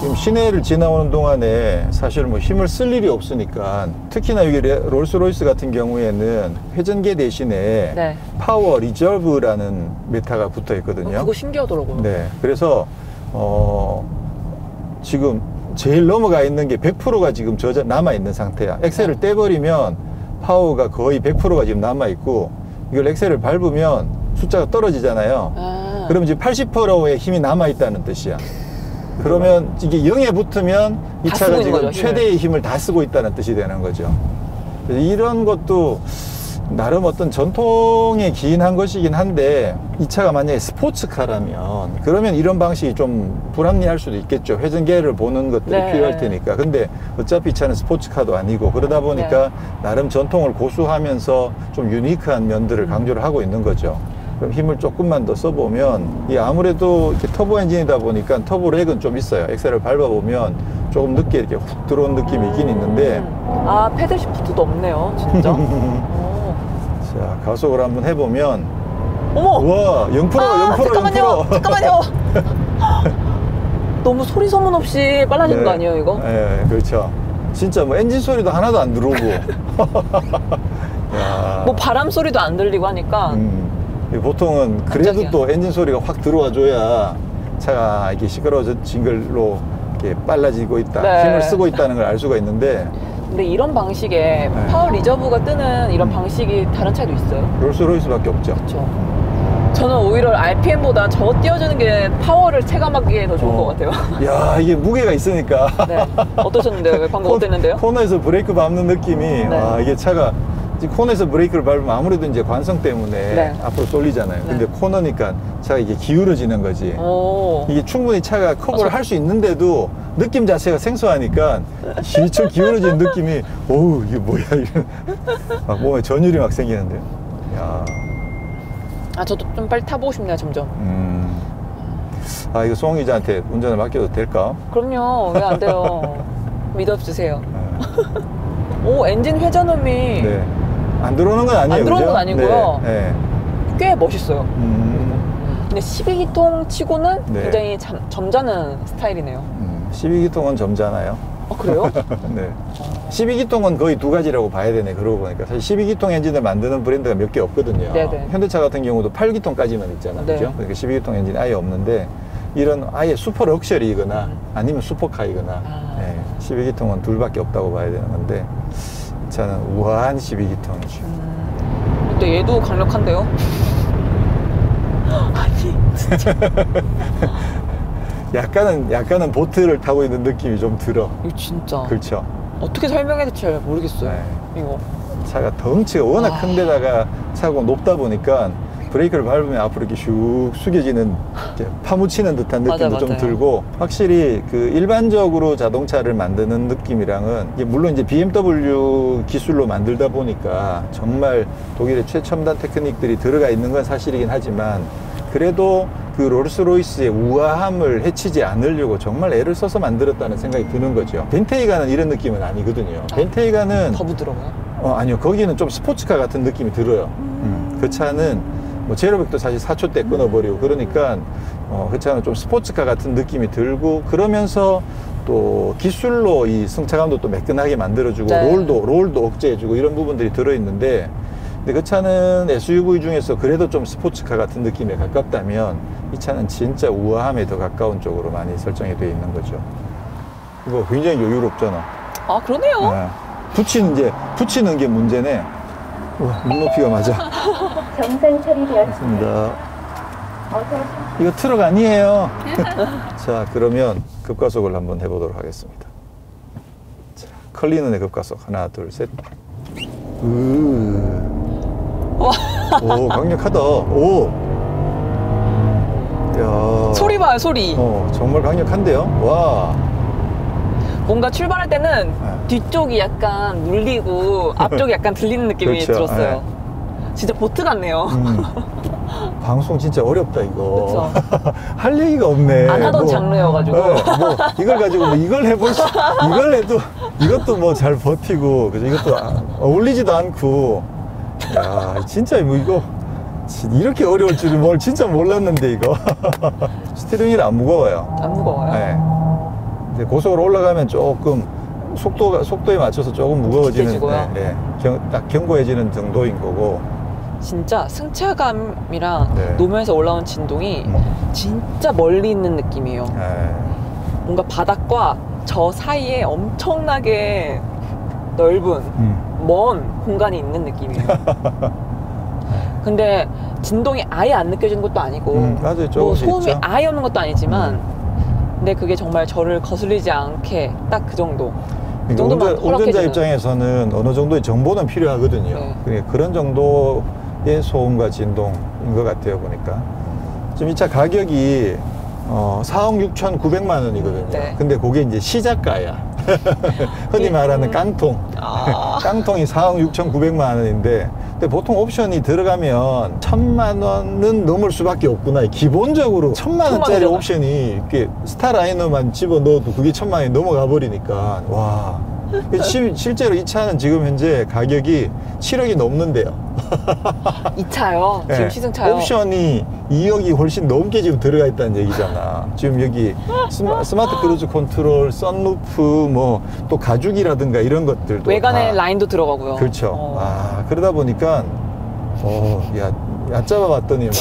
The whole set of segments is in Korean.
지금 시내를 지나오는 동안에 사실 뭐 힘을 쓸 일이 없으니까 특히나 여기 롤스로이스 같은 경우에는 회전계 대신에 네. 파워 리저브라는 메타가 붙어 있거든요. 그거 신기하더라고요. 네. 그래서 지금 제일 넘어가 있는 게 100%가 지금 남아 있는 상태야. 엑셀을 떼버리면 파워가 거의 100%가 지금 남아 있고 이걸 엑셀을 밟으면 숫자가 떨어지잖아요. 그럼 이제 80%의 힘이 남아 있다는 뜻이야. 그러면 이게 0에 붙으면 이 차가 지금 거죠, 최대의 힘을 다 쓰고 있다는 뜻이 되는 거죠. 이런 것도 나름 어떤 전통에 기인한 것이긴 한데 이 차가 만약에 스포츠카라면 그러면 이런 방식이 좀 불합리할 수도 있겠죠. 회전계를 보는 것들이 네. 필요할 테니까. 근데 어차피 이 차는 스포츠카도 아니고 그러다 보니까 나름 전통을 고수하면서 좀 유니크한 면들을 강조를 하고 있는 거죠. 그럼 힘을 조금만 더 써보면 이 아무래도 이렇게 터보 엔진이다 보니까 터보 렉은 좀 있어요. 엑셀을 밟아보면 조금 늦게 이렇게 훅 들어온 느낌이 있긴 있는데 아, 패들 시프트도 없네요, 진짜. 자, 가속을 한번 해보면 어머! 우와, 0%, 0%, 잠깐만요, 0%. 잠깐만요. 너무 소리 소문 없이 빨라지는 네. 거 아니에요, 이거? 네, 그렇죠. 진짜 뭐 엔진 소리도 하나도 안 들어오고. 야. 뭐 바람 소리도 안 들리고 하니까. 보통은 그래도 깜짝이야. 또 엔진 소리가 확 들어와줘야 차가 이렇게 시끄러워진 걸로 이렇게 빨라지고 있다, 네. 힘을 쓰고 있다는 걸 알 수가 있는데 근데 이런 방식의 파워 리저브가 뜨는 이런 방식이 다른 차도 있어요? 롤스로이스밖에 없죠. 그렇죠. 저는 오히려 RPM보다 저거 띄워주는 게 파워를 체감하기에 더 좋은 것 같아요. 야, 이게 무게가 있으니까. 네. 어떠셨는데요? 방금 어땠는데요? 코너에서 브레이크 밟는 느낌이, 네. 와, 이게 차가 코너에서 브레이크를 밟으면 아무래도 이제 관성 때문에 네. 앞으로 쏠리잖아요. 근데 코너니까 차가 이게 기울어지는 거지. 오. 이게 충분히 차가 커버를 할 수 있는데도 느낌 자체가 생소하니까 실처 기울어지는 느낌이, 어우, 이게 뭐야, 이런. 막 몸에 전율이 막 생기는데요. 야. 아, 저도 좀 빨리 타보고 싶네요, 점점. 아, 이거 송홍 기자한테 운전을 맡겨도 될까? 그럼요. 왜 안 돼요? 믿어주세요. 오, 엔진 회전음이 네. 안 들어오는 건 아니에요. 안 들어오는 건 아니고요. 네. 네. 꽤 멋있어요. 근데 12기통 치고는 네. 굉장히 점잖은 스타일이네요. 12기통은 점잖아요. 그래요? 네. 12기통은 거의 두 가지라고 봐야 되네. 그러고 보니까 사실 12기통 엔진을 만드는 브랜드가 몇 개 없거든요. 네네. 현대차 같은 경우도 8기통까지만 있잖아요. 네. 그죠? 그러니까 12기통 엔진이 아예 없는데 이런 아예 슈퍼 럭셔리이거나 아니면 슈퍼카이거나 네. 12기통은 둘밖에 없다고 봐야 되는 건데 이 차는 우아한 12기통이죠. 근데 얘도 강력한데요? 아니 진짜 약간은 보트를 타고 있는 느낌이 좀 들어. 이거 진짜 그렇죠. 어떻게 설명해야 될지 잘 모르겠어요. 네. 이거 차가 덩치가 워낙 큰 데다가 차가 높다 보니까 브레이크를 밟으면 앞으로 이렇게 슉 숙여지는, 이렇게 파묻히는 듯한 느낌도 좀 들고, 확실히 그 일반적으로 자동차를 만드는 느낌이랑은, 이게 물론 이제 BMW 기술로 만들다 보니까 정말 독일의 최첨단 테크닉들이 들어가 있는 건 사실이긴 하지만, 그래도 그 롤스로이스의 우아함을 해치지 않으려고 정말 애를 써서 만들었다는 생각이 드는 거죠. 벤테이가는 이런 느낌은 아니거든요. 벤테이가는 더 부드러워요? 아니요, 거기는 좀 스포츠카 같은 느낌이 들어요. 그 차는 뭐 제로백도 사실 4초 때 끊어버리고 그러니까 그 차는 좀 스포츠카 같은 느낌이 들고, 그러면서 또 기술로 이 승차감도 또 매끈하게 만들어주고, 네. 롤도 억제해주고 이런 부분들이 들어있는데, 근데 그 차는 SUV 중에서 그래도 좀 스포츠카 같은 느낌에 가깝다면 이 차는 진짜 우아함에 더 가까운 쪽으로 많이 설정이 되어 있는 거죠. 이거 굉장히 여유롭잖아. 아 그러네요. 네. 붙이는 게 문제네. 우와, 눈높이가 맞아. 정상 처리되었습니다. 이거 트럭 아니에요. 자, 그러면 급가속을 한번 해보도록 하겠습니다. 자, 컬리는의 급가속 하나, 둘, 셋. 오, 강력하다. 오. 야. 소리 봐요, 소리. 정말 강력한데요. 와. 뭔가 출발할 때는 네. 뒤쪽이 약간 눌리고 앞쪽이 약간 들리는 느낌이 그렇죠. 들었어요. 네. 진짜 보트 같네요. 방송 진짜 어렵다 이거. 그쵸. 할 얘기가 없네. 안 하던 장르여가지고. 뭐 이걸 가지고 뭐 이걸 이걸 해도 이것도 뭐 잘 버티고, 그죠? 이것도 어울리지도 않고. 야, 진짜 뭐 이거 이렇게 어려울 줄은 뭘 진짜 몰랐는데 이거. 스티어링이 안 무거워요. 안 무거워요? 네. 이제 고속으로 올라가면 조금 속도에 맞춰서 조금 무거워지는, 딱 견고해지는 정도인 거고. 진짜 승차감이랑 네. 노면에서 올라온 진동이 진짜 멀리 있는 느낌이에요. 뭔가 바닥과 저 사이에 엄청나게 넓은 먼 공간이 있는 느낌이에요. 근데 진동이 아예 안 느껴지는 것도 아니고 맞아요. 뭐 조금씩 소음이 있죠. 아예 없는 것도 아니지만 근데 그게 정말 저를 거슬리지 않게 딱 그 정도. 그 그러니까 정도만 운전자 허락해주는. 입장에서는 어느 정도의 정보는 필요하거든요. 네. 그러니까 그런 정도의 소음과 진동인 것 같아요, 보니까. 지금 이 차 가격이 4억 6,900만 원이거든요. 네. 근데 그게 이제 시작가야. 흔히 말하는 깡통. 깡통이 4억 6,900만 원인데, 근데 보통 옵션이 들어가면 1,000만 원은 넘을 수밖에 없구나. 기본적으로 1,000만 원짜리 옵션이 이렇게 스타라이너만 집어넣어도 그게 1,000만 원이 넘어가 버리니까, 와. 실제로 이 차는 지금 현재 가격이 7억이 넘는데요. 이 차요? 지금 네. 시승차요? 옵션이 2억이 훨씬 넘게 지금 들어가 있다는 얘기잖아. 지금 여기 스마트 크루즈 컨트롤, 썬루프, 뭐 또 가죽이라든가 이런 것들도 외관에 다. 라인도 들어가고요. 그렇죠. 그러다 보니까 얕잡아 봤더니만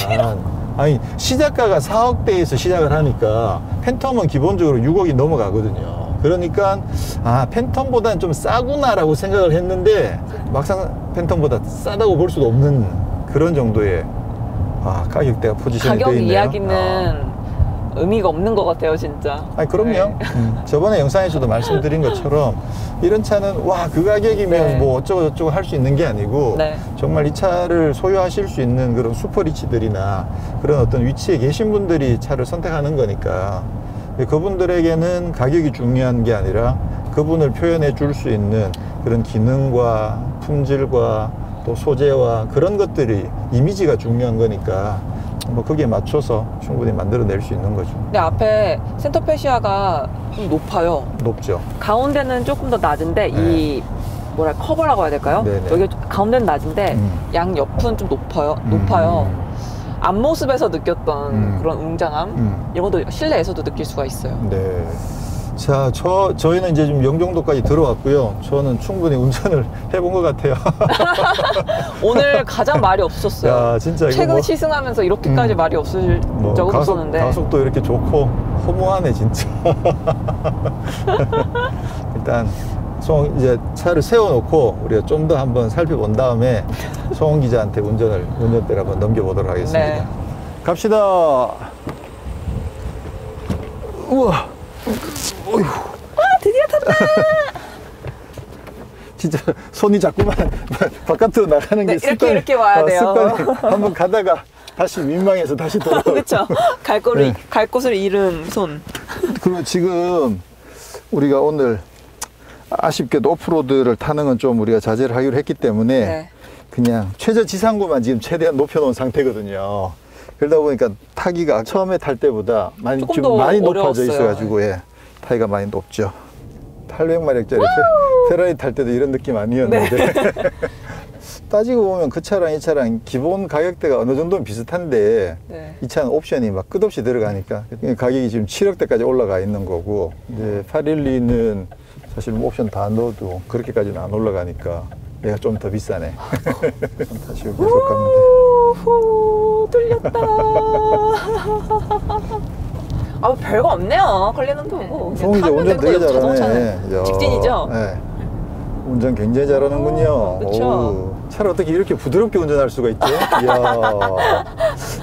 아니 시작가가 4억대에서 시작을 하니까 팬텀은 기본적으로 6억이 넘어가거든요. 그러니까 팬텀보다는 좀 싸구나라고 생각을 했는데 막상 팬텀보다 싸다고 볼 수도 없는 그런 정도의 가격대가 포지션이 되어 가격 있네요. 이야기는 의미가 없는 것 같아요, 진짜. 아니 그럼요. 네. 저번에 영상에서도 말씀드린 것처럼 이런 차는 그 가격이면 네. 뭐 어쩌고 저쩌고 할 수 있는 게 아니고 네. 정말 이 차를 소유하실 수 있는 그런 슈퍼리치들이나 그런 어떤 위치에 계신 분들이 차를 선택하는 거니까 그분들에게는 가격이 중요한 게 아니라 그분을 표현해 줄 수 있는 그런 기능과 품질과 또 소재와 그런 것들이 이미지가 중요한 거니까 뭐 거기에 맞춰서 충분히 만들어낼 수 있는 거죠. 근데 앞에 센터 페시아가 좀 높아요. 높죠. 가운데는 조금 더 낮은데 이 커버라고 해야 될까요? 네네. 여기 가운데는 낮은데 양 옆은 좀 높아요. 앞모습에서 느꼈던 그런 웅장함 이런 것도 실내에서도 느낄 수가 있어요. 네. 자, 저희는 이제 좀 영종도까지 들어왔고요. 저는 충분히 운전을 해본 것 같아요. 오늘 가장 말이 없었어요. 야, 진짜 이거 최근 시승하면서 이렇게까지 말이 없을 적은 없었는데. 가속도 이렇게 좋고 허무하네 진짜. 일단 이제 차를 세워놓고 우리가 좀 더 한번 살펴본 다음에 송원 기자한테 운전대를 한번 넘겨보도록 하겠습니다. 네. 갑시다. 우와. 어휴. 드디어 탔다. 진짜 손이 자꾸만 바깥으로 나가는 게 네, 습관이, 이렇게 와야 돼요. 습관이 한번 가다가 다시 민망해서 다시 돌아오고. 그렇죠. 갈 곳을 잃은 손. 그리고 지금 우리가 오늘 아쉽게도 오프로드를 타는 건 좀 우리가 자제를 하기로 했기 때문에 네. 그냥 최저 지상고만 지금 최대한 높여놓은 상태거든요. 그러다 보니까 타기가 처음에 탈 때보다 많이 조금 좀 더 많이 높아져 어려웠어요. 있어가지고 타기가 많이 높죠. 800마력짜리 페라리 탈 때도 이런 느낌 아니었는데 따지고 보면 그 차랑 이 차랑 기본 가격대가 어느 정도는 비슷한데 네. 이 차는 옵션이 막 끝없이 들어가니까 가격이 지금 7억대까지 올라가 있는 거고 이제 812는 사실 뭐 옵션 다 넣어도 그렇게까지는 안 올라가니까 얘가 좀 더 비싸네. 다시 계속 가면 돼. 후, 뚫렸다. 별거 없네요. 걸리는도 오고. 송이 이제 운전 되게 잘하네. 자동차는 야, 직진이죠? 네. 운전 굉장히 잘하는군요. 그쵸. 오우, 차를 어떻게 이렇게 부드럽게 운전할 수가 있지? 이야.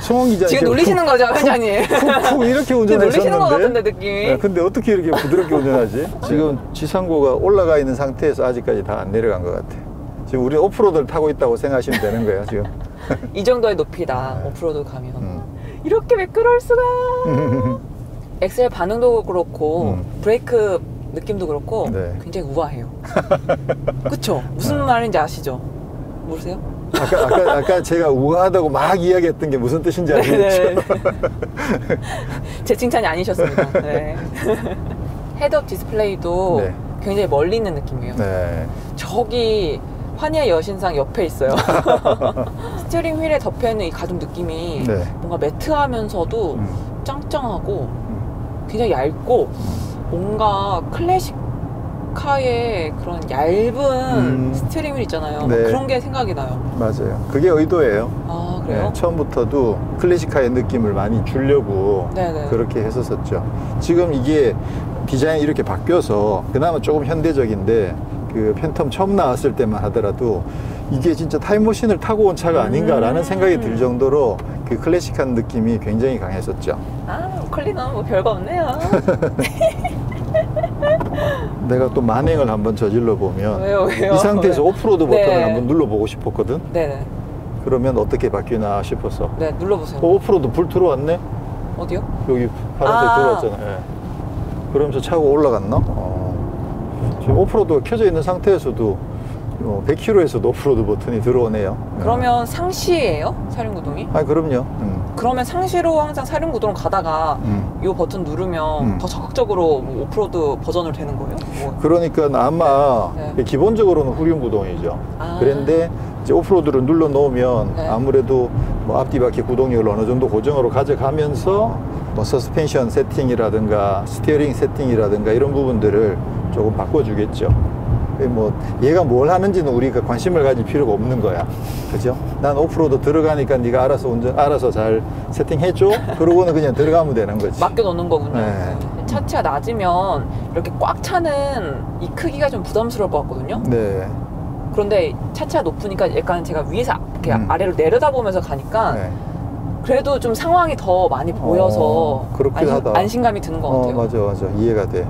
송원 기자 지금 놀리시는 거죠, 회장님? 푹 이렇게 지금 운전하셨는데. 놀리시는 것 같은데, 느낌이. 근데 어떻게 이렇게 부드럽게 운전하지? 지금 지상고가 올라가 있는 상태에서 아직까지 다 안 내려간 것 같아. 지금 우리 오프로드를 타고 있다고 생각하시면 되는 거예요, 지금. 이 정도의 높이다, 오프로드 가면. 이렇게 매끄러울 수가. 엑셀 반응도 그렇고, 브레이크 느낌도 그렇고, 네. 굉장히 우아해요. 그쵸? 무슨 말인지 아시죠? 모르세요? 아까 제가 우아하다고 막 이야기했던 게 무슨 뜻인지 아시겠죠? 제 칭찬이 아니셨습니다. 네. 헤드업 디스플레이도 네. 굉장히 멀리 있는 느낌이에요. 네. 저기 환희의 여신상 옆에 있어요. 스티어링 휠에 덮여있는 이 가죽 느낌이 네. 뭔가 매트하면서도 짱짱하고 굉장히 얇고 뭔가 클래식카의 그런 얇은 스티어링 휠 있잖아요. 네. 그런 게 생각이 나요. 맞아요. 그게 의도예요. 아, 그래요? 네, 처음부터도 클래식카의 느낌을 많이 주려고 네네. 그렇게 했었었죠. 지금 이게 디자인이 이렇게 바뀌어서 그나마 조금 현대적인데 그 팬텀 처음 나왔을 때만 하더라도 이게 진짜 타임머신을 타고 온 차가 아닌가라는 생각이 들 정도로 그 클래식한 느낌이 굉장히 강했었죠. 아, 오클리는 뭐 별거 없네요. 내가 또 만행을 한번 저질러 보면 왜요? 이 상태에서 왜? 오프로드 버튼을 네. 한번 눌러보고 싶었거든. 네네. 그러면 어떻게 바뀌나 싶어서. 네, 눌러보세요. 오프로드 불 들어왔네? 어디요? 여기 파란색 아. 들어왔잖아요. 예. 그러면서 차가 올라갔나? 지금 오프로드가 켜져 있는 상태에서도 100km에서도 오프로드 버튼이 들어오네요. 그러면 상시예요? 사륜구동이? 아, 그럼요. 그러면 상시로 항상 사륜구동 가다가 이 버튼 누르면 더 적극적으로 뭐 오프로드 버전으로 되는 거예요? 뭐. 그러니까 아마 네. 기본적으로는 후륜구동이죠. 아. 그런데 이제 오프로드를 눌러 놓으면 네. 아무래도 뭐 앞뒤 바퀴 구동력을 어느 정도 고정으로 가져가면서 뭐 서스펜션 세팅이라든가 스티어링 세팅이라든가 이런 부분들을 조금 바꿔주겠죠. 뭐 얘가 뭘 하는지는 우리가 관심을 가질 필요가 없는 거야. 그죠? 난 오프로드 들어가니까 네가 알아서 잘 세팅해줘. 그러고는 그냥 들어가면 되는 거지. 맡겨놓는 거군요. 네. 차체가 낮으면 이렇게 꽉 차는 이 크기가 좀 부담스러울 것 같거든요. 네. 그런데 차체가 높으니까 약간 제가 위에서 이렇게 아래로 내려다보면서 가니까 네. 그래도 좀 상황이 더 많이 보여서 그렇긴 하다. 안심감이 드는 것 같아요. 맞아. 이해가 돼.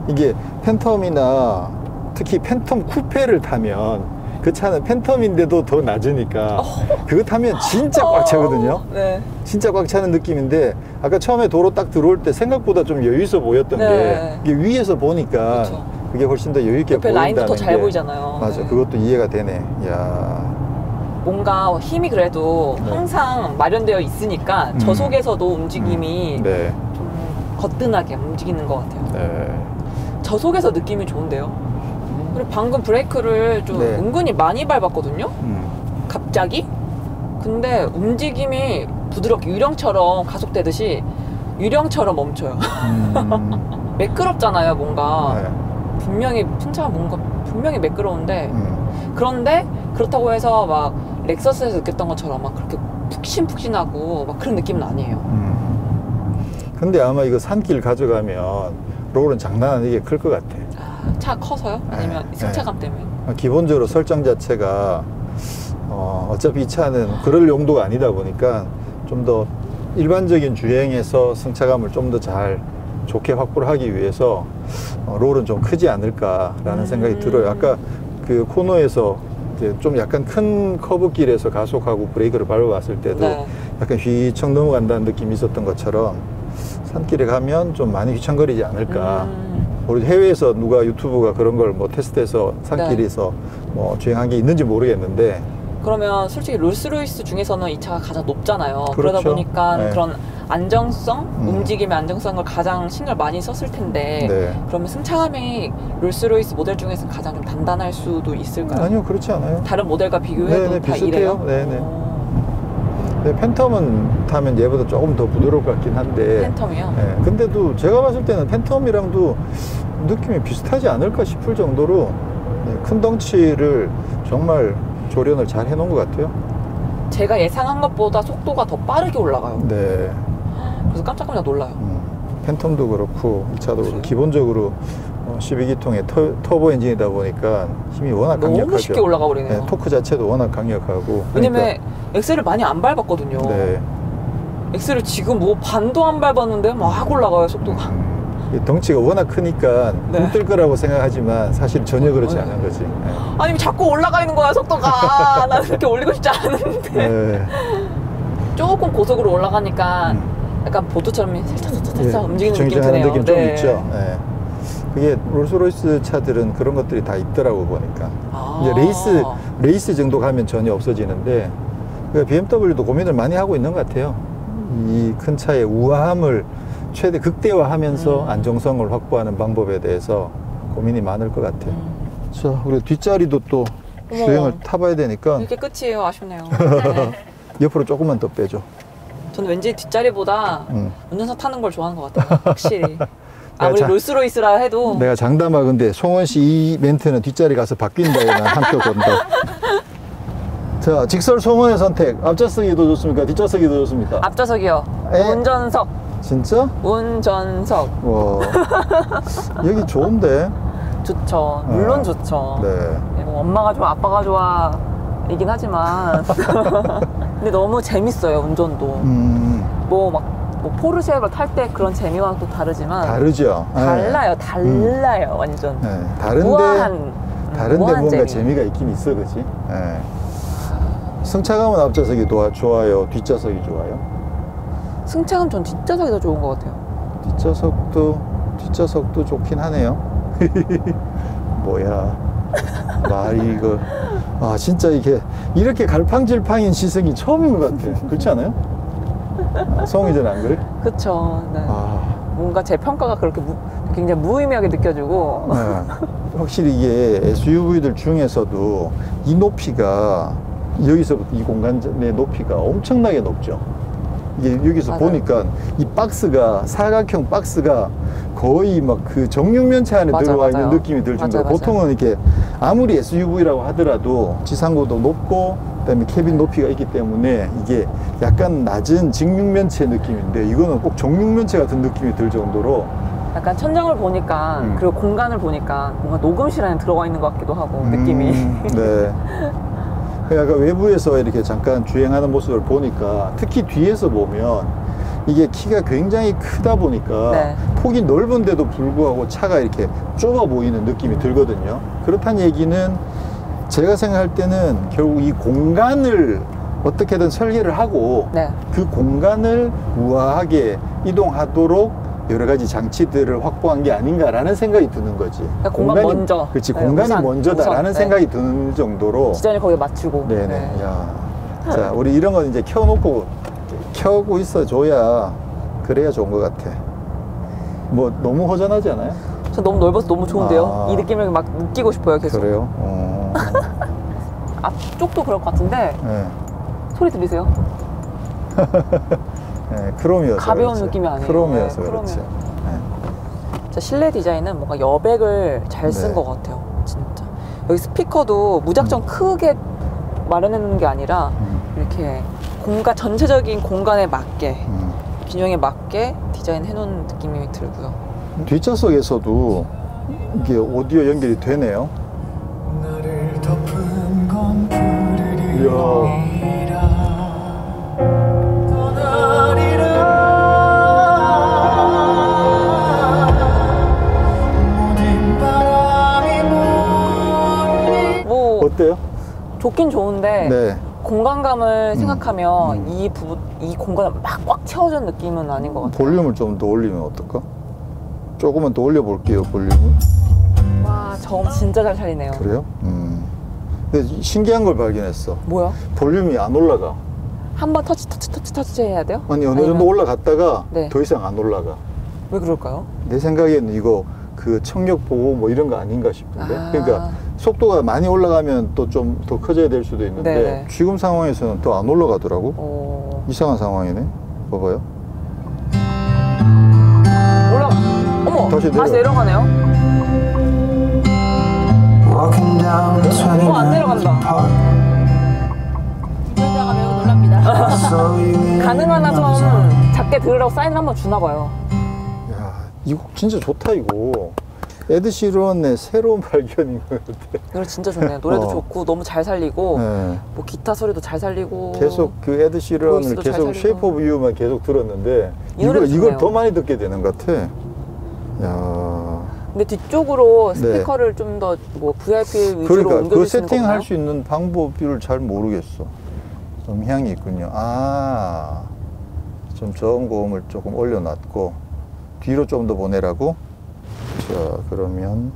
이게 팬텀이나 특히 팬텀 쿠페를 타면 그 차는 팬텀인데도 더 낮으니까 그거 타면 진짜 꽉 차거든요. 네. 진짜 꽉 차는 느낌인데 아까 처음에 도로 딱 들어올 때 생각보다 좀 여유 있어 보였던 네. 게 이게 위에서 보니까 그쵸. 그게 훨씬 더 여유 있게 옆에 보인다는 라인도 더 잘 게 보이잖아요. 맞아. 네. 그것도 이해가 되네. 이야. 뭔가 힘이 그래도 네. 항상 마련되어 있으니까 저속에서도 움직임이 네. 좀 거뜬하게 움직이는 것 같아요. 네. 저속에서 느낌이 좋은데요. 그리고 방금 브레이크를 좀 네. 은근히 많이 밟았거든요. 갑자기. 근데 움직임이 부드럽게 유령처럼 가속되듯이 유령처럼 멈춰요. 매끄럽잖아요, 뭔가. 네. 분명히 승차가 뭔가 분명히 매끄러운데 그런데 그렇다고 해서 막 렉서스에서 느꼈던 것처럼 막 그렇게 푹신푹신하고 막 그런 느낌은 아니에요. 근데 아마 이거 산길 가져가면 롤은 장난 아니게 클 것 같아. 아, 차 커서요? 아니면 네. 승차감 때문에? 기본적으로 설정 자체가 어차피 이 차는 그럴 용도가 아니다 보니까 좀 더 일반적인 주행에서 승차감을 좀 더 잘 좋게 확보를 하기 위해서 롤은 좀 크지 않을까라는 생각이 들어요. 아까 그 코너에서 이제 좀 약간 큰 커브길에서 가속하고 브레이크를 밟아봤을 때도 네. 약간 휘청 넘어간다는 느낌이 있었던 것처럼 산길에 가면 좀 많이 휘청거리지 않을까. 우리 해외에서 누가 유튜브가 그런 걸 뭐 테스트해서 산길에서 뭐 주행한 게 있는지 모르겠는데 그러면 솔직히 롤스로이스 중에서는 이 차가 가장 높잖아요. 그렇죠. 그러다 보니까 네. 그런 안정성, 움직임의 안정성을 가장 신경을 많이 썼을 텐데 네. 그러면 승차감이 롤스로이스 모델 중에서 가장 좀 단단할 수도 있을까요? 아니요, 그렇지 않아요. 다른 모델과 비교해도 네네, 다 비슷해요. 이래요? 네네. 네, 팬텀은 타면 얘보다 조금 더 부드러울 것 같긴 한데 팬텀이요? 네, 근데도 제가 봤을 때는 팬텀이랑도 느낌이 비슷하지 않을까 싶을 정도로 네, 큰 덩치를 정말 조련을 잘 해놓은 것 같아요. 제가 예상한 것보다 속도가 더 빠르게 올라가요. 네, 그래서 깜짝깜짝 놀라요. 팬텀도 그렇고 이 차도 그래요? 기본적으로 12기통의 터보 엔진이다 보니까 힘이 워낙 강력하죠. 너무 쉽게 올라가 버리네요. 네, 토크 자체도 워낙 강력하고. 왜냐면 엑셀을 많이 안 밟았거든요. 네. 엑셀을 지금 뭐 반도 안 밟았는데 막 올라가요, 속도가. 이 덩치가 워낙 크니까 네. 힘들 거라고 생각하지만 사실 전혀 그렇지 않은 거지. 네. 아니 자꾸 올라가 있는 거야, 속도가. 나는 그렇게 올리고 싶지 않은데. 네. 조금 고속으로 올라가니까 약간 보드처럼 살짝 움직이는 느낌 정정하는 드네요. 느낌 좀 네. 있죠. 네. 그게 롤스로이스 차들은 그런 것들이 다 있더라고 보니까. 아. 이제 레이스 정도 가면 전혀 없어지는데 그러니까 BMW도 고민을 많이 하고 있는 것 같아요. 이 큰 차의 우아함을 최대 극대화하면서 안정성을 확보하는 방법에 대해서 고민이 많을 것 같아요. 자, 그리고 뒷자리도 또 어머. 주행을 타봐야 되니까 이렇게 끝이에요. 아쉽네요. 네. 옆으로 조금만 더 빼줘. 저는 왠지 뒷자리보다 운전석 타는 걸 좋아하는 것 같아요. 확실히. 아무리 롤스로이스라 해도 내가 장담하건데 송원 씨 이 멘트는 뒷자리 가서 바뀐다. 난 한표 건다. 자, 직설 송원의 선택. 앞좌석이 더 좋습니까? 뒷좌석이 더 좋습니까? 앞좌석이요. 운전석. 진짜? 운전석. 와, 여기 좋은데? 좋죠. 물론 좋죠. 네. 뭐 엄마가 좋아, 아빠가 좋아 이긴 하지만 근데 너무 재밌어요, 운전도. 뭐 포르쉐를 탈 때 그런 재미와 또 다르지만 다르죠. 달라요, 완전. 네. 다른데 무한 뭔가 재미. 재미가 있긴 있어, 그치? 네. 승차감은 앞좌석이 좋아요? 뒷좌석이 좋아요? 승차감 전 뒷좌석이 더 좋은 것 같아요. 뒷좌석도 좋긴 하네요. 뭐야, 말이 이거. 아, 진짜 이렇게 갈팡질팡인 시승이 처음인 것 같아. 그렇지 않아요? 성희전 안 그래? 그쵸. 네. 뭔가 제 평가가 그렇게 굉장히 무의미하게 느껴지고. 네. 확실히 이게 SUV들 중에서도 이 높이가 여기서부터 이 공간의 높이가 엄청나게 높죠. 이게 여기서 맞아요. 보니까 이 박스가 사각형 박스가 거의 막 그 정육면체 안에 들어와 있는 느낌이 들 정도로 보통은 이렇게 아무리 SUV라고 하더라도 지상고도 높고 그다음에 캐빈 높이가 있기 때문에 이게 약간 낮은 직육면체 느낌인데 이거는 꼭 정육면체 같은 느낌이 들 정도로 약간 천장을 보니까 그리고 공간을 보니까 뭔가 녹음실 안에 들어가 있는 것 같기도 하고 느낌이. 네. 약간 외부에서 이렇게 잠깐 주행하는 모습을 보니까 특히 뒤에서 보면 이게 키가 굉장히 크다 보니까 네. 폭이 넓은데도 불구하고 차가 이렇게 좁아 보이는 느낌이 들거든요. 그렇다는 얘기는 제가 생각할 때는 결국 이 공간을 어떻게든 설계를 하고 네. 그 공간을 우아하게 이동하도록 여러 가지 장치들을 확보한 게 아닌가라는 생각이 드는 거지. 그러니까 공간 먼저. 그렇지, 네, 공간이 우선, 먼저다라는 우선. 생각이 드는 정도로. 디자인을 거기에 맞추고. 네네. 네. 야. 자, 우리 이런 건 이제 켜고 있어 줘야 그래야 좋은 것 같아. 뭐 너무 허전하지 않아요? 저 너무 넓어서 너무 좋은데요. 이 느낌을 막 느끼고 싶어요, 계속. 그래요? 앞쪽도 그럴 것 같은데 네. 소리 들리세요? 네, 크롬이어서 가벼운 그렇지. 느낌이 아니에요. 크롬이어서 네, 그렇지. 크롬이에요. 네. 진짜 실내 디자인은 뭔가 여백을 잘 쓴 네. 것 같아요, 진짜. 여기 스피커도 무작정 크게 마련해 놓는 게 아니라 이렇게 전체적인 공간에 맞게 균형에 맞게 디자인 해놓은 느낌이 들고요. 뒷좌석에서도 이게 오디오 연결이 되네요. 이야. 뭐 어때요? 좋긴 좋은데 네. 공간감을 생각하면 이 공간을 막 꽉 채워준 느낌은 아닌 것 같아요. 볼륨을 좀 더 올리면 어떨까? 조금만 더 올려볼게요, 볼륨을. 와, 저음 진짜 잘 살리네요. 그래요? 근데 신기한 걸 발견했어. 뭐야? 볼륨이 안 올라가. 한번 터치 해야 돼요? 아니, 어느 아니면- 정도 올라갔다가 네. 더 이상 안 올라가. 왜 그럴까요? 내 생각에는 이거 그 청력 보호 뭐 이런 거 아닌가 싶은데. 아. 그러니까 속도가 많이 올라가면 또 좀 더 커져야 될 수도 있는데 네네. 지금 상황에서는 또 안 올라가더라고. 이상한 상황이네. 봐봐요. 어머, 다시 다시 내려가네요. 안 내려간다. 운전자가 매우 놀랍니다. 가능하나 좀 작게 들으라고 사인을 한번 주나 봐요. 야, 이 곡 진짜 좋다 이거. 에드 시런의 새로운 발견인 것 같아. 노래 진짜 좋네요. 노래도 어. 좋고 너무 잘 살리고 네. 뭐 기타 소리도 잘 살리고 계속 그 에드 시런을 보이스도 잘 계속 살리고. 쉐이프 오브 유만 계속 들었는데 이 노래도 이걸 좋네요. 더 많이 듣게 되는 것 같아. 야. 근데 뒤쪽으로 네. 스피커를 좀 더 뭐 VIP 위주로 그러니까 그 옮겨주시는 세팅할 건가요? 수 있는 방법을 잘 모르겠어. 음향이 있군요. 아, 좀 저음 고음을 조금 올려놨고 뒤로 좀 더 보내라고. 자, 그러면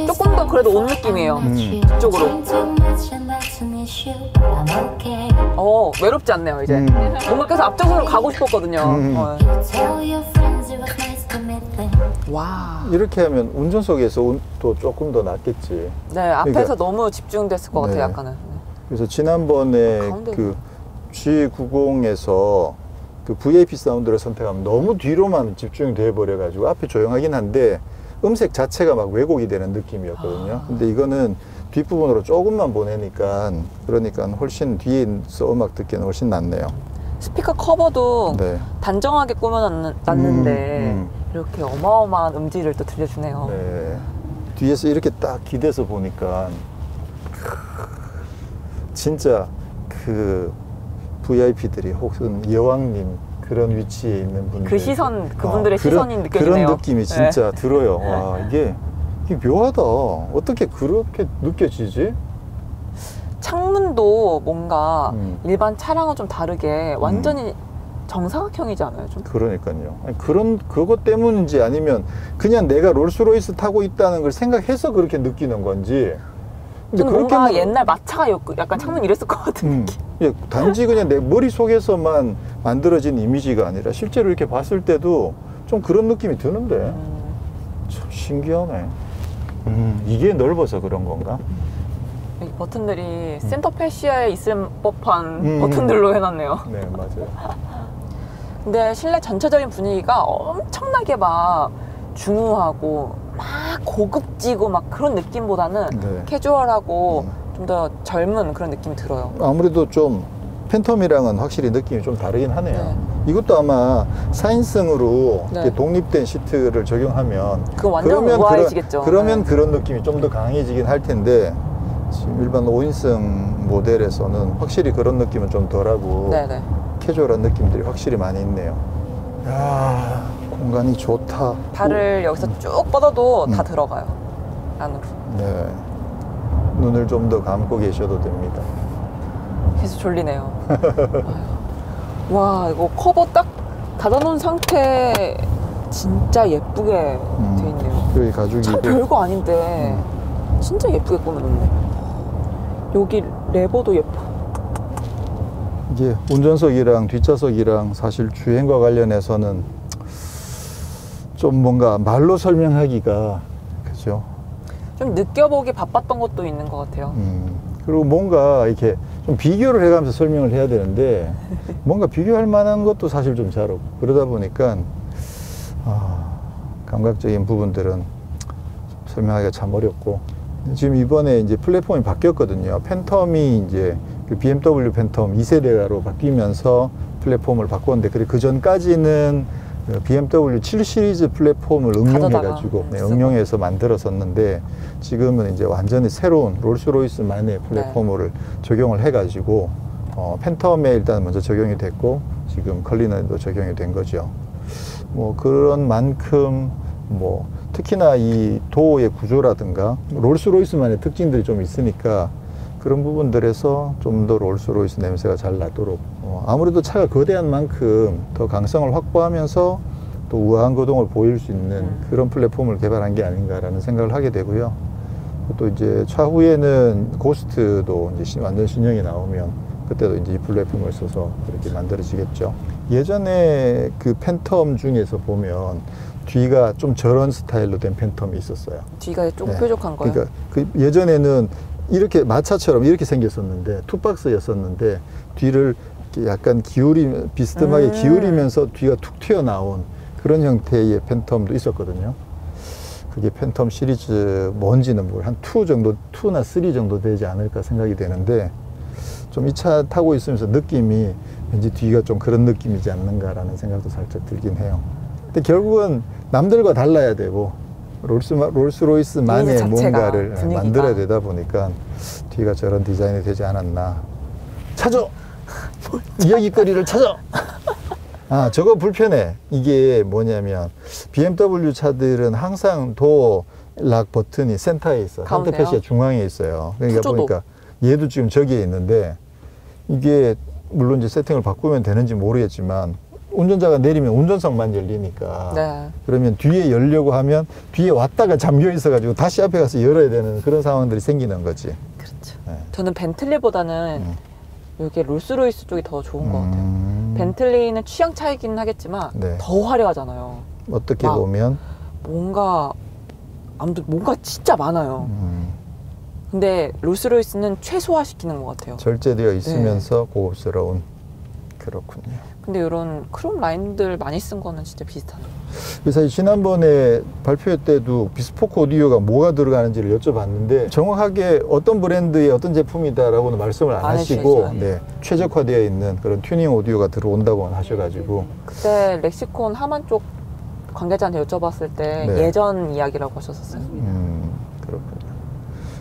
조금 더 그래도 온 느낌이에요. 뒤쪽으로. 외롭지 않네요 이제. 뭔가 계속 앞쪽으로 가고 싶었거든요. 와. 이렇게 하면 운전석에서 또 조금 더 낫겠지. 네, 앞에서 그러니까- 너무 집중됐을 것 같아요, 네. 약간은. 그래서 지난번에 가운데 그 G90에서 그 VIP 사운드를 선택하면 너무 뒤로만 집중이 돼 버려가지고 앞에 조용하긴 한데 음색 자체가 막 왜곡이 되는 느낌이었거든요. 근데 이거는 뒷부분으로 조금만 보내니까 그러니까 훨씬 뒤에서 음악 듣기는 훨씬 낫네요. 스피커 커버도 네. 단정하게 꾸며놨는데 이렇게 어마어마한 음질을 또 들려주네요. 네. 뒤에서 이렇게 딱 기대서 보니까 진짜 그 VIP들이 혹은 여왕님 그런 위치에 있는 분들 그 시선, 그분들의 그런, 시선이 느껴지네요. 그런 느낌이 진짜 들어요. 와, 이게 묘하다. 어떻게 그렇게 느껴지지? 창문도 뭔가 일반 차량은 좀 다르게 완전히 정사각형이지 않아요? 좀? 그러니까요. 아니, 그것 때문인지 아니면 그냥 내가 롤스로이스 타고 있다는 걸 생각해서 그렇게 느끼는 건지. 저는 뭔가 옛날 마차가 약간 창문 이랬을 것 같은 느낌. 예, 단지 그냥 내 머릿속에서만 만들어진 이미지가 아니라 실제로 이렇게 봤을 때도 좀 그런 느낌이 드는데 참 신기하네. 이게 넓어서 그런 건가? 이 버튼들이 센터페시아에 있을 법한 버튼들로 해놨네요. 네, 맞아요. 근데 실내 전체적인 분위기가 엄청나게 막 중후하고 막 고급지고 막 그런 느낌보다는 네. 캐주얼하고 좀 더 젊은 그런 느낌이 들어요. 아무래도 좀 팬텀이랑은 확실히 느낌이 좀 다르긴 하네요. 네. 이것도 아마 4인승으로 네. 이렇게 독립된 시트를 적용하면 그거 완전 우아해지겠죠. 그러면 그런 느낌이 좀 더 강해지긴 할 텐데 지금 일반 5인승 모델에서는 확실히 그런 느낌은 좀 덜하고 네네. 캐주얼한 느낌들이 확실히 많이 있네요. 야, 공간이 좋다. 발을 여기서 쭉 뻗어도 다 들어가요. 안으로. 네. 눈을 좀 더 감고 계셔도 됩니다. 계속 졸리네요. 아유. 와, 이거 커버 딱 닫아놓은 상태 진짜 예쁘게 돼 있네요. 여기 가죽이고. 참 별거 아닌데 진짜 예쁘게 꾸며놓네. 여기 레버도 예뻐. 이게 운전석이랑 뒷좌석이랑 사실 주행과 관련해서는 좀 뭔가 말로 설명하기가 그죠? 좀 느껴보기 바빴던 것도 있는 것 같아요. 그리고 뭔가 이렇게 좀 비교를 해가면서 설명을 해야 되는데 뭔가 비교할 만한 것도 사실 좀 잘 없고 그러다 보니까 감각적인 부분들은 설명하기가 참 어렵고 지금 이번에 이제 플랫폼이 바뀌었거든요. 팬텀이 이제 그 BMW 팬텀 2세대로 바뀌면서 플랫폼을 바꿨는데 그 전까지는 BMW 7 시리즈 플랫폼을 응용해가지고 응용해서 만들었었는데 지금은 이제 완전히 새로운 롤스로이스만의 플랫폼을 적용을 해가지고 팬텀에 일단 먼저 적용이 됐고 지금 컬리넌에도 적용이 된 거죠. 뭐 그런 만큼 뭐 특히나 이 도어의 구조라든가 롤스로이스만의 특징들이 좀 있으니까 그런 부분들에서 좀 더 롤스로이스 냄새가 잘 나도록 아무래도 차가 거대한 만큼 더 강성을 확보하면서 또 우아한 거동을 보일 수 있는 그런 플랫폼을 개발한 게 아닌가라는 생각을 하게 되고요. 또 이제 차후에는 고스트도 이제 완전 신형이 나오면 그때도 이제 이 플랫폼을 써서 그렇게 만들어지겠죠. 예전에 그 팬텀 중에서 보면 뒤가 좀 저런 스타일로 된 팬텀이 있었어요. 뒤가 조금 뾰족한 거예요? 그러니까 그 예전에는 이렇게 마차처럼 이렇게 생겼었는데 투박스였었는데 뒤를 이렇게 약간 비스듬하게 기울이면서 뒤가 툭 튀어나온 그런 형태의 팬텀도 있었거든요. 그게 팬텀 시리즈 뭔지는 한 2 정도, 2나 3 정도 되지 않을까 생각이 되는데 좀 이 차 타고 있으면서 느낌이 왠지 뒤가 좀 그런 느낌이지 않는가라는 생각도 살짝 들긴 해요. 근데 결국은 남들과 달라야 되고 롤스로이스만의 뭔가를 분위기가. 만들어야 되다 보니까 뒤가 저런 디자인이 되지 않았나. 찾아! 이야기거리를 찾아! 저거 불편해. 이게 뭐냐면 BMW 차들은 항상 도어 락 버튼이 센터에 있어. 산타페시아 중앙에 있어요. 그러니까 푸조도. 보니까 얘도 지금 저기에 있는데 이게 물론 이제 세팅을 바꾸면 되는지 모르겠지만 운전자가 내리면 운전석만 열리니까 그러면 뒤에 열려고 하면 뒤에 왔다가 잠겨 있어가지고 다시 앞에 가서 열어야 되는 그런 상황들이 생기는 거지. 그렇죠. 저는 벤틀리보다는 이게 롤스로이스 쪽이 더 좋은 것 같아요. 벤틀리는 취향 차이긴 하겠지만 더 화려하잖아요. 어떻게 보면 뭔가 진짜 많아요. 근데 롤스로이스는 최소화시키는 것 같아요. 절제되어 있으면서 고급스러운. 그렇군요. 근데 이런 크롬 라인들 많이 쓴 거는 진짜 비슷하네요. 사실 지난번에 발표 때도 비스포크 오디오가 뭐가 들어가는지를 여쭤봤는데 정확하게 어떤 브랜드의 어떤 제품이다라고는 말씀을 안 하시고 네, 최적화되어 있는 그런 튜닝 오디오가 들어온다고 하셔가지고 그때 렉시콘 하만 쪽 관계자한테 여쭤봤을 때 네. 예전 이야기라고 하셨었어요. 그렇군요.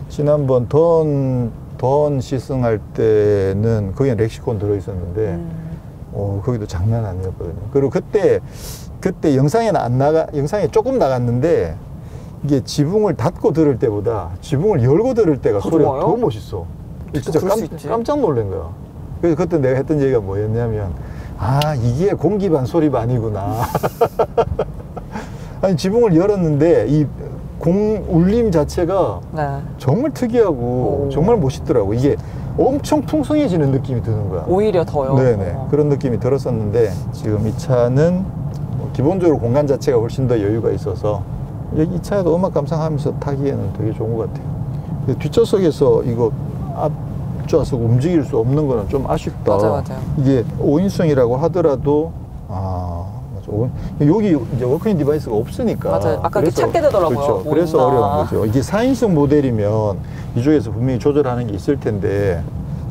지난번 던 시승할 때는 거기에 렉시콘 들어있었는데 거기도 장난 아니었거든요. 그리고 그때 영상에는 안 나가, 영상에 조금 나갔는데 이게 지붕을 닫고 들을 때보다 지붕을 열고 들을 때가 소리가 좋아요? 더 멋있어. 진짜 그럴 수 있지? 깜짝 놀란 거야. 그래서 그때 내가 했던 얘기가 뭐였냐면, 아, 이게 공기반 소리반이구나. 아니, 지붕을 열었는데 이 울림 자체가 네. 정말 특이하고 오. 정말 멋있더라고. 이게 엄청 풍성해지는 느낌이 드는 거야. 오히려 더요. 네네. 그런 느낌이 들었었는데 지금 이 차는 뭐 기본적으로 공간 자체가 훨씬 더 여유가 있어서 이 차에도 음악 감상하면서 타기에는 되게 좋은 것 같아요. 근데 뒷좌석에서 이거 앞좌석 움직일 수 없는 거는 좀 아쉽다. 맞아요. 이게 5인승이라고 하더라도 여기 이제 워크인 디바이스가 없으니까. 맞아요. 아까 이렇게 찾게 되더라고요. 그렇죠. 뭐 그래서 있나. 어려운 거죠. 이게 4인승 모델이면 이쪽에서 분명히 조절하는 게 있을 텐데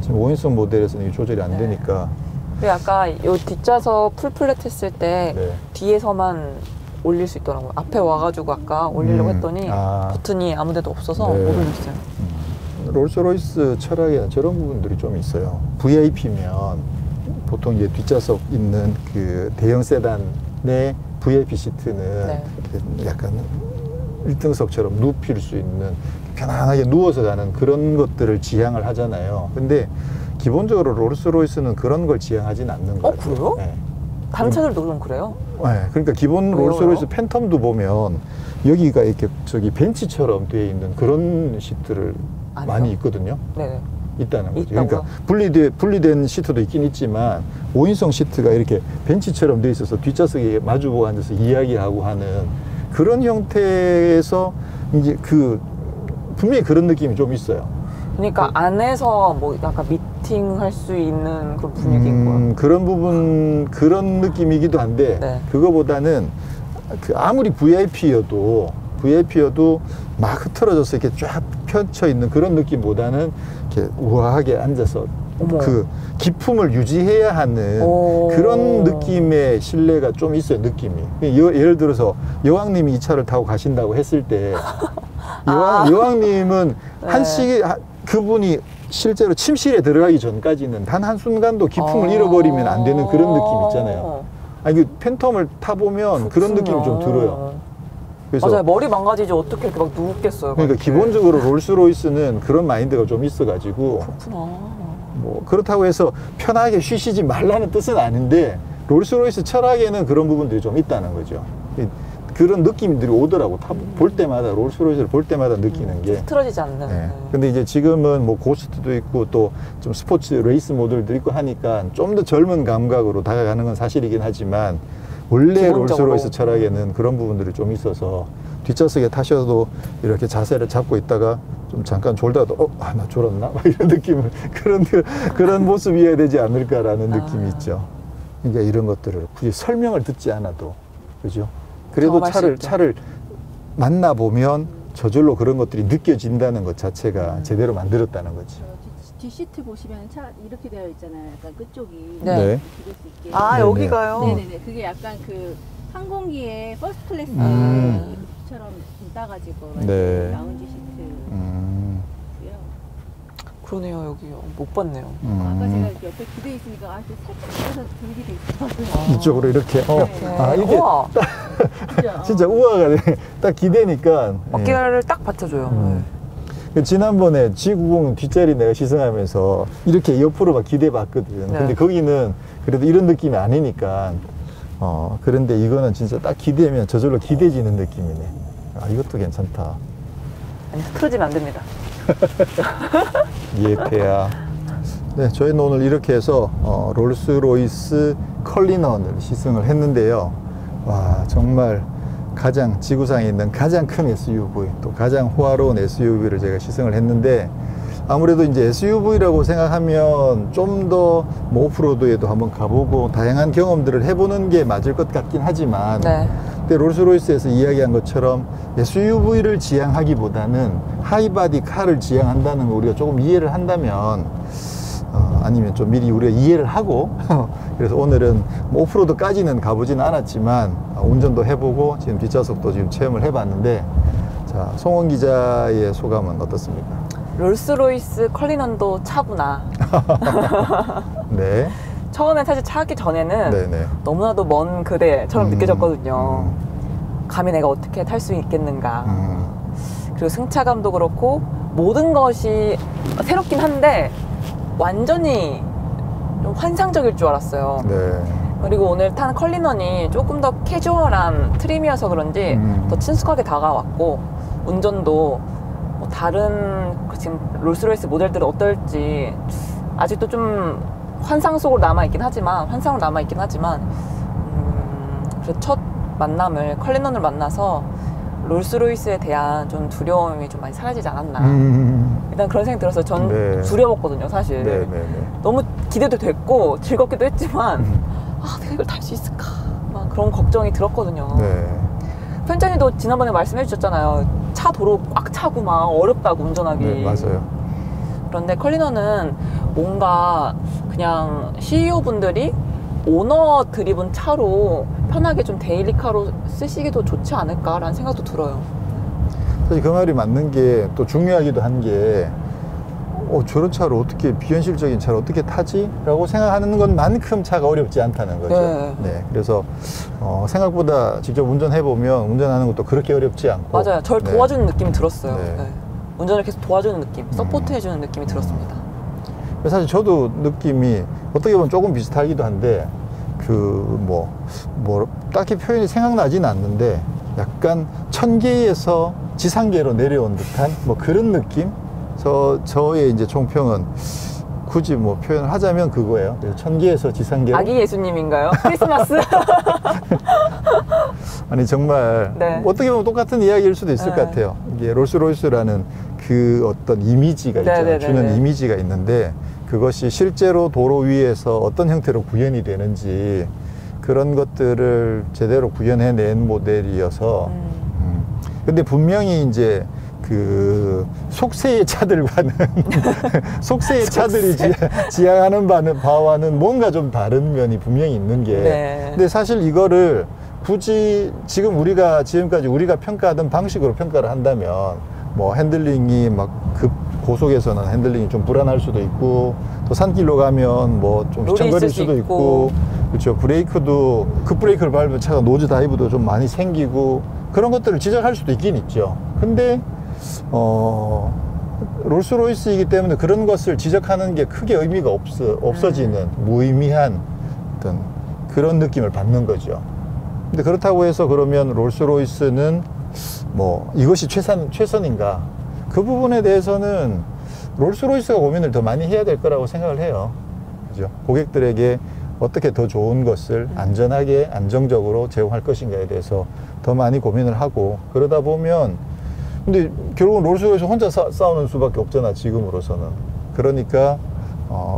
지금 5인승 모델에서는 이게 조절이 안 되니까. 그리고 아까 요 뒷좌석 풀플랫 했을 때 네. 뒤에서만 올릴 수 있더라고요. 앞에 와가지고 아까 올리려고 했더니 버튼이 아무 데도 없어서 네. 못 올렸어요. 롤스로이스 철학에는 저런 부분들이 좀 있어요. VIP면 보통 이제 뒷좌석 있는 그 대형 세단의 VIP 시트는 네. 약간 1등석처럼 눕힐 수 있는 편안하게 누워서 가는 그런 것들을 지향을 하잖아요. 근데 기본적으로 롤스로이스는 그런 걸 지향하진 않는 거예요. 그래요? 네. 다른 차들도 그럼 그래요? 네, 그러니까 기본 왜요? 롤스로이스 팬텀도 보면 여기가 이렇게 저기 벤치처럼 되어 있는 그런 시트를 아니요? 많이 있거든요. 네네. 있다는 거죠. 있다고요? 그러니까 분리된 시트도 있긴 있지만 5인승 시트가 이렇게 벤치처럼 되어 있어서 뒷좌석에 마주보고 앉아서 이야기하고 하는 그런 형태에서 이제 분명히 그런 느낌이 좀 있어요. 그러니까 안에서 뭐 약간 미팅 할 수 있는 그런 분위기인 거예요. 그런 부분, 그런 느낌이기도 한데, 네. 그거보다는 아무리 VIP여도 막 흐트러져서 이렇게 쫙 펼쳐 있는 그런 느낌보다는 이렇게 우아하게 앉아서 어머. 그 기품을 유지해야 하는 오. 그런 느낌의 신뢰가 좀 있어요, 느낌이. 예를 들어서 여왕님이 이 차를 타고 가신다고 했을 때, 여왕님은 네. 그분이 실제로 침실에 들어가기 전까지는 단 한순간도 기품을 잃어버리면 안 되는 그런 느낌 있잖아요. 아니, 팬텀을 타보면 그런 느낌이 좀 들어요. 그래서 맞아요. 머리 망가지지 어떻게 이렇게 막 누웠겠어요. 그러니까 그렇게. 기본적으로 롤스로이스는 그런 마인드가 좀 있어가지고 그렇구나. 뭐 그렇다고 해서 편하게 쉬시지 말라는 뜻은 아닌데 롤스로이스 철학에는 그런 부분들이 좀 있다는 거죠. 그런 느낌들이 오더라고. 볼 때마다 롤스로이스를 볼 때마다 느끼는 게. 흐트러지지 않는. 네. 근데 이제 지금은 뭐 고스트도 있고 또 좀 스포츠 레이스 모델도 있고 하니까 좀 더 젊은 감각으로 다가가는 건 사실이긴 하지만 원래 기본적으로. 롤스로이스 철학에는 그런 부분들이 좀 있어서 뒷좌석에 타셔도 이렇게 자세를 잡고 있다가 좀 잠깐 졸다가도 나 졸았나? 막 이런 느낌을 그런 모습이어야 되지 않을까라는 느낌이 있죠. 그러니까 이런 것들을 굳이 설명을 듣지 않아도 그죠? 그래도 차를 만나보면 저절로 그런 것들이 느껴진다는 것 자체가 제대로 만들었다는 거지. 뒷시트 보시면 차 이렇게 되어 있잖아요. 약간 끝쪽이 네. 네. 기댈 수 있게. 아, 네네. 여기가요? 네네네. 그게 약간 그 항공기의 퍼스트 클래스처럼 따가지고 네. 라운지 시트고요. 그러네요. 여기 못 봤네요. 아까 제가 이렇게 옆에 기대 있으니까 이렇게 살짝 그래서 들게 돼 있어요. 이쪽으로 이렇게. 이게 우와. 진짜 우아가 돼. 딱 기대니까. 어깨를 딱 받쳐줘요. 지난번에 G90 뒷자리 내가 시승하면서 이렇게 옆으로 막 기대 봤거든. 네. 근데 거기는 그래도 이런 느낌이 아니니까. 그런데 이거는 진짜 딱 기대면 저절로 기대지는 느낌이네. 이것도 괜찮다. 아니, 흐트러지면 안 됩니다. 예패야. 네, 저희는 오늘 이렇게 해서 롤스로이스 컬리넌을 시승을 했는데요. 와, 정말 가장 지구상에 있는 가장 큰 SUV, 또 가장 호화로운 SUV를 제가 시승을 했는데 아무래도 이제 SUV라고 생각하면 좀 더 뭐 오프로드에도 한번 가보고 다양한 경험들을 해보는 게 맞을 것 같긴 하지만 네. 근데 롤스로이스에서 이야기한 것처럼 SUV를 지향하기보다는 하이바디 카를 지향한다는 거 우리가 조금 이해를 한다면 아니면 좀 미리 우리가 이해를 하고 그래서 오늘은 뭐 오프로드까지는 가보지는 않았지만 운전도 해보고 지금 뒷좌석도 지금 체험을 해봤는데 자, 송원 기자의 소감은 어떻습니까? 롤스로이스 컬리넌도 차구나. 네. 처음에 사실 차기 전에는 네네. 너무나도 먼 그대처럼 느껴졌거든요. 음. 감히 내가 어떻게 탈 수 있겠는가. 그리고 승차감도 그렇고 모든 것이 새롭긴 한데 완전히 좀 환상적일 줄 알았어요. 네. 그리고 오늘 탄 컬리넌이 조금 더 캐주얼한 트림이어서 그런지 더 친숙하게 다가왔고 운전도 뭐 다른 지금 롤스로이스 모델들은 어떨지 아직도 좀 환상으로 남아있긴 하지만 그래서 첫 만남을 컬리넌을 만나서 롤스로이스에 대한 좀 두려움이 좀 많이 사라지지 않았나. 일단 그런 생각이 들어서 전 네. 두려웠거든요, 사실. 네네네. 너무 기대도 됐고 즐겁기도 했지만 아, 내가 이걸 탈 수 있을까? 막 그런 걱정이 들었거든요. 네. 편찬이도 지난번에 말씀해 주셨잖아요. 차 도로 꽉 차고 막 어렵다고 운전하기. 네, 맞아요. 그런데 컬리넌은 뭔가 그냥 CEO분들이 오너 드리븐 차로 편하게 좀 데일리카로 쓰시기도 좋지 않을까라는 생각도 들어요. 사실 그 말이 맞는 게 또 중요하기도 한 게 저런 차를 어떻게 비현실적인 차를 어떻게 타지? 라고 생각하는 것만큼 차가 어렵지 않다는 거죠. 네. 네, 그래서 생각보다 직접 운전해보면 운전하는 것도 그렇게 어렵지 않고 맞아요. 저를 네. 도와주는 느낌이 들었어요. 네. 네. 운전을 계속 도와주는 느낌, 서포트해주는 느낌이 들었습니다. 사실 저도 느낌이 어떻게 보면 조금 비슷하기도 한데 딱히 표현이 생각나지는 않는데 약간 천계에서 지상계로 내려온 듯한 뭐 그런 느낌? 저의 이제 총평은 굳이 뭐 표현을 하자면 그거예요. 천계에서 지상계로. 아기 예수님인가요? 크리스마스? 아니 정말 네. 어떻게 보면 똑같은 이야기일 수도 있을 네. 것 같아요. 이게 롤스로이스라는 그 어떤 이미지가 있잖아요. 네네네네. 주는 이미지가 있는데 그것이 실제로 도로 위에서 어떤 형태로 구현이 되는지 그런 것들을 제대로 구현해낸 모델이어서 근데 분명히 이제 그 속세의 차들과는 속세의 차들이 지향하는 바와는 뭔가 좀 다른 면이 분명히 있는 게 네. 근데 사실 이거를 굳이 지금까지 우리가 평가하던 방식으로 평가를 한다면 뭐 핸들링이 막 고속에서는 핸들링이 좀 불안할 수도 있고 또 산길로 가면 뭐 좀 휘청거릴 수도 있고 그렇죠. 브레이크도 급브레이크를 밟으면 차가 노즈 다이브도 좀 많이 생기고 그런 것들을 지적할 수도 있긴 있죠. 근데 롤스로이스이기 때문에 그런 것을 지적하는 게 크게 의미가 없어지는 무의미한 어떤 그런 느낌을 받는 거죠. 근데 그렇다고 해서 그러면 롤스로이스는 뭐 이것이 최선인가? 그 부분에 대해서는 롤스로이스가 고민을 더 많이 해야 될 거라고 생각을 해요. 그죠? 고객들에게 어떻게 더 좋은 것을 안전하게 안정적으로 제공할 것인가에 대해서 더 많이 고민을 하고 그러다 보면 근데 결국은 롤스로이스 혼자 싸우는 수밖에 없잖아 지금으로서는. 그러니까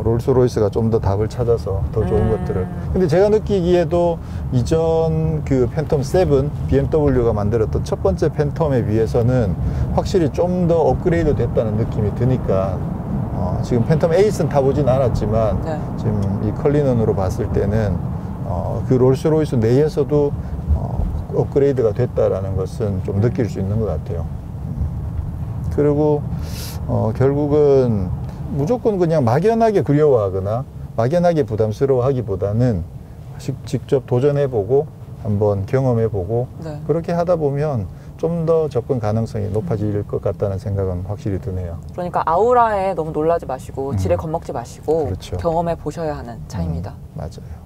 롤스로이스가 좀 더 답을 찾아서 더 좋은 것들을 근데 제가 느끼기에도 이전 그 팬텀 7 BMW가 만들었던 첫 번째 팬텀에 비해서는 확실히 좀 더 업그레이드 됐다는 느낌이 드니까 지금 팬텀 8은 타보진 않았지만 네. 지금 이 컬리넌으로 봤을 때는 그 롤스로이스 내에서도 업그레이드가 됐다라는 것은 좀 느낄 수 있는 것 같아요. 그리고 결국은 무조건 그냥 막연하게 그리워하거나 막연하게 부담스러워하기보다는 직접 도전해보고 한번 경험해보고 네. 그렇게 하다 보면 좀 더 접근 가능성이 높아질 것 같다는 생각은 확실히 드네요. 그러니까 아우라에 너무 놀라지 마시고 질에 겁먹지 마시고 그렇죠. 경험해 보셔야 하는 차입니다. 맞아요.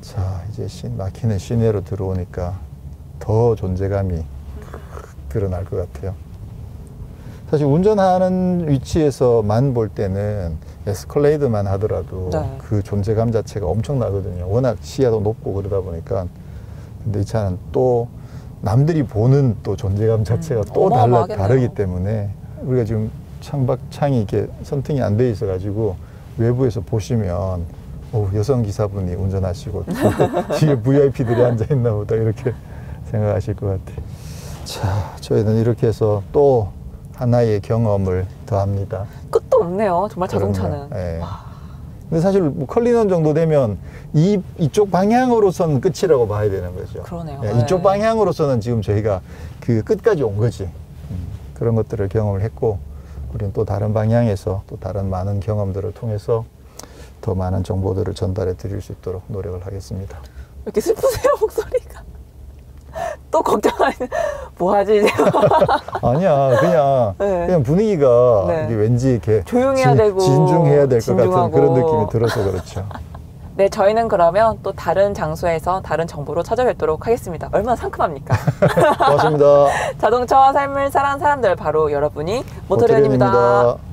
자, 이제 막히는 시내로 들어오니까 더 존재감이 드러날 것 같아요. 사실 운전하는 위치에서만 볼 때는 에스컬레이드만 하더라도 네. 그 존재감 자체가 엄청나거든요. 워낙 시야도 높고 그러다 보니까. 근데 이 차는 또 남들이 보는 또 존재감 자체가 또 어마어마하겠네요. 다르기 때문에 우리가 지금 창이 이렇게 선팅이 안 돼 있어가지고 외부에서 보시면 여성 기사분이 운전하시고 뒤에 VIP들이 앉아 있나 보다 이렇게 생각하실 것 같아요. 자, 저희는 이렇게 해서 또 하나의 경험을 더합니다. 끝도 없네요. 정말 자동차는. 네. 근데 사실 뭐 컬리넌 정도 되면 이쪽 방향으로서는 끝이라고 봐야 되는 거죠. 그러네요. 네, 이쪽 방향으로서는 지금 저희가 그 끝까지 온 거지. 그런 것들을 경험을 했고, 우리는 또 다른 방향에서 또 다른 많은 경험들을 통해서 더 많은 정보들을 전달해 드릴 수 있도록 노력을 하겠습니다. 왜 이렇게 슬프세요, 목소리가? 또 걱정하는, 뭐 하지, 이제? 아니야, 그냥 분위기가 네. 이게 왠지 이렇게 조용해야 되고, 진중해야 될 것 같은 진중하고. 그런 느낌이 들어서 그렇죠. 네, 저희는 그러면 또 다른 장소에서 다른 정보로 찾아뵙도록 하겠습니다. 얼마나 상큼합니까? 고맙습니다. 자동차와 삶을 사랑하는 사람들, 바로 여러분이 모토리언입니다. 모토리언입니다.